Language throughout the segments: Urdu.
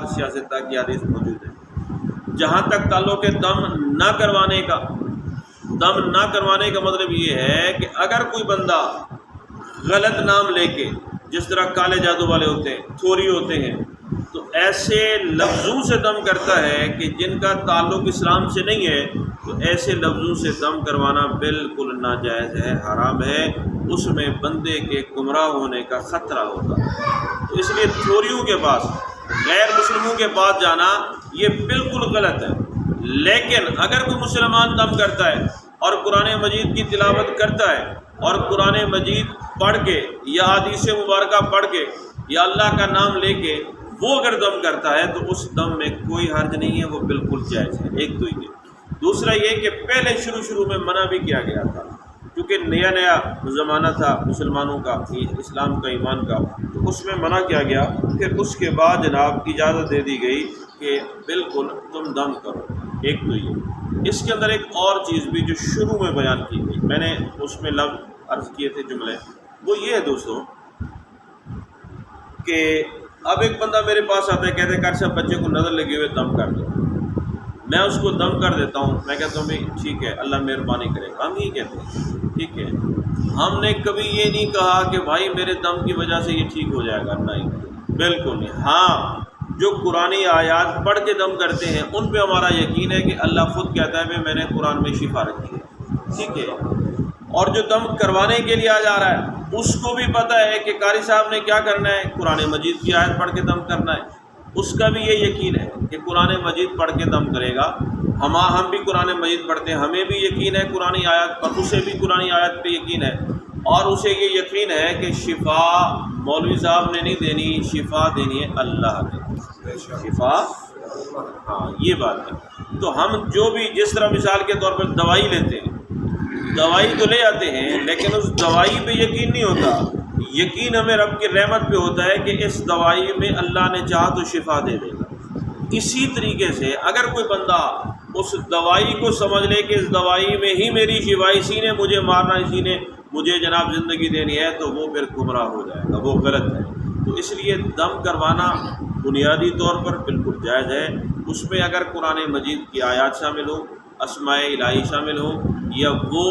سیاست کی حدیث موجود ہے۔ جہاں تک تعلق ہے دم نہ کروانے کا، دم نہ کروانے کا مطلب یہ ہے کہ اگر کوئی بندہ غلط نام لے کے، جس طرح کالے جادو والے ہوتے ہیں، تھوری ہوتے ہیں، تو ایسے لفظوں سے دم کرتا ہے کہ جن کا تعلق اسلام سے نہیں ہے، تو ایسے لفظوں سے دم کروانا بالکل ناجائز ہے، حرام ہے، اس میں بندے کے گمراہ ہونے کا خطرہ ہوتا ہے۔ تو اس لیے تھوریوں کے پاس، غیر مسلموں کے پاس جانا یہ بالکل غلط ہے۔ لیکن اگر کوئی مسلمان دم کرتا ہے اور قرآن مجید کی تلاوت کرتا ہے اور قرآن مجید پڑھ کے یا حدیث مبارکہ پڑھ کے یا اللہ کا نام لے کے وہ اگر دم کرتا ہے تو اس دم میں کوئی حرج نہیں ہے، وہ بالکل جائز ہے۔ ایک تو یہ، دوسرا یہ کہ پہلے شروع میں منع بھی کیا گیا تھا، کیونکہ نیا زمانہ تھا مسلمانوں کا، اسلام کا، ایمان کا، تو اس میں منع کیا گیا۔ پھر اس کے بعد جناب اجازت دے دی گئی کہ بالکل تم دم کرو۔ ایک تو یہ، اس کے اندر ایک اور چیز بھی جو شروع میں بیان کی گئی، میں نے اس میں لفظ عرض کیے تھے جملے، وہ یہ ہے دوستوں کہ اب ایک بندہ میرے پاس آتا ہے، کہتے ہیں کر صاحب بچے کو نظر لگی ہوئے دم کر دو، میں اس کو دم کر دیتا ہوں، میں کہتا ہوں بھائی ٹھیک ہے اللہ مہربانی کرے گا، ہم یہ کہتے ہیں ٹھیک ہے، ہم نے کبھی یہ نہیں کہا کہ بھائی میرے دم کی وجہ سے یہ ٹھیک ہو جائے گا، نہیں، بالکل نہیں۔ ہاں جو قرآن آیات پڑھ کے دم کرتے ہیں ان پہ ہمارا یقین ہے کہ اللہ خود کہتا ہے کہ میں نے قرآن میں شفا رکھی ہے، ٹھیک ہے، اور جو دم کروانے کے لیے آ جا رہا ہے اس کو بھی پتہ ہے کہ قاری صاحب نے کیا کرنا ہے، قرآن مجید کی آیت پڑھ کے دم کرنا ہے، اس کا بھی یہ یقین ہے کہ قرآن مجید پڑھ کے دم کرے گا۔ ہم بھی قرآن مجید پڑھتے ہیں، ہمیں بھی یقین ہے قرآن آیات پر، اسے بھی قرآن آیات پہ یقین ہے، اور اسے یہ یقین ہے کہ شفا مولوی صاحب نے نہیں دینی، شفا دینی ہے اللہ نے، شفا، ہاں یہ بات ہے۔ تو ہم جو بھی جس طرح مثال کے طور پر دوائی لیتے ہیں، دوائی تو لے آتے ہیں لیکن اس دوائی پہ یقین نہیں ہوتا، یقین ہمیں رب کی رحمت پہ ہوتا ہے کہ اس دوائی میں اللہ نے چاہا تو شفا دے دے گا۔ اسی طریقے سے اگر کوئی بندہ اس دوائی کو سمجھ لے کہ اس دوائی میں ہی میری شفا، اسی نے مجھے مارنا، اسی نے مجھے جناب زندگی دینی ہے، تو وہ پھر گمراہ ہو جائے گا، وہ غلط ہے۔ تو اس لیے دم کروانا بنیادی طور پر بالکل جائز ہے، اس میں اگر قرآن مجید کی آیات شامل ہوں، اسماء الہی شامل ہوں، یا وہ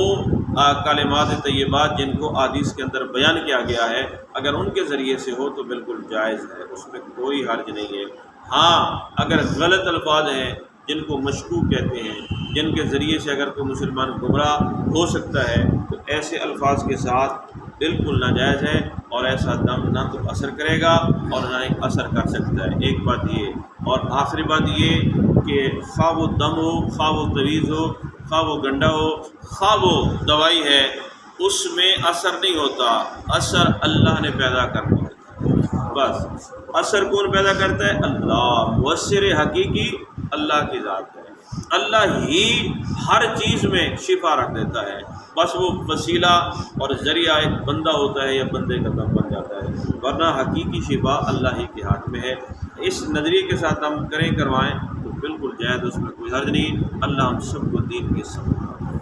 کلمات طیبات جن کو حدیث کے اندر بیان کیا گیا ہے، اگر ان کے ذریعے سے ہو تو بالکل جائز ہے، اس میں کوئی حرج نہیں ہے۔ ہاں اگر غلط الفاظ ہیں جن کو مشکوک کہتے ہیں، جن کے ذریعے سے اگر کوئی مسلمان گمراہ ہو سکتا ہے، تو ایسے الفاظ کے ساتھ بالکل ناجائز ہے، اور ایسا دم نہ تو اثر کرے گا اور نہ ہی اثر کر سکتا ہے۔ ایک بات یہ، اور آخری بات یہ کہ خواہ وہ دم ہو، خواہ وہ تویز ہو، خواہ وہ گنڈا ہو، خواہ وہ دوائی ہے، اس میں اثر نہیں ہوتا، اثر اللہ نے پیدا کرنا ہوتا ہے، بس اثر کون پیدا کرتا ہے؟ اللہ، مؤثر حقیقی اللہ کی ذات ہے، اللہ ہی ہر چیز میں شفا رکھ دیتا ہے، بس وہ وسیلہ اور ذریعہ ایک بندہ ہوتا ہے یا بندے کا دم بن جاتا ہے، ورنہ حقیقی شفا اللہ ہی کے ہاتھ میں ہے۔ اس نظریے کے ساتھ ہم کروائیں تو بالکل جائز، اس میں کوئی حرج نہیں۔ اللہ ہم سب کو دین کی سمجھ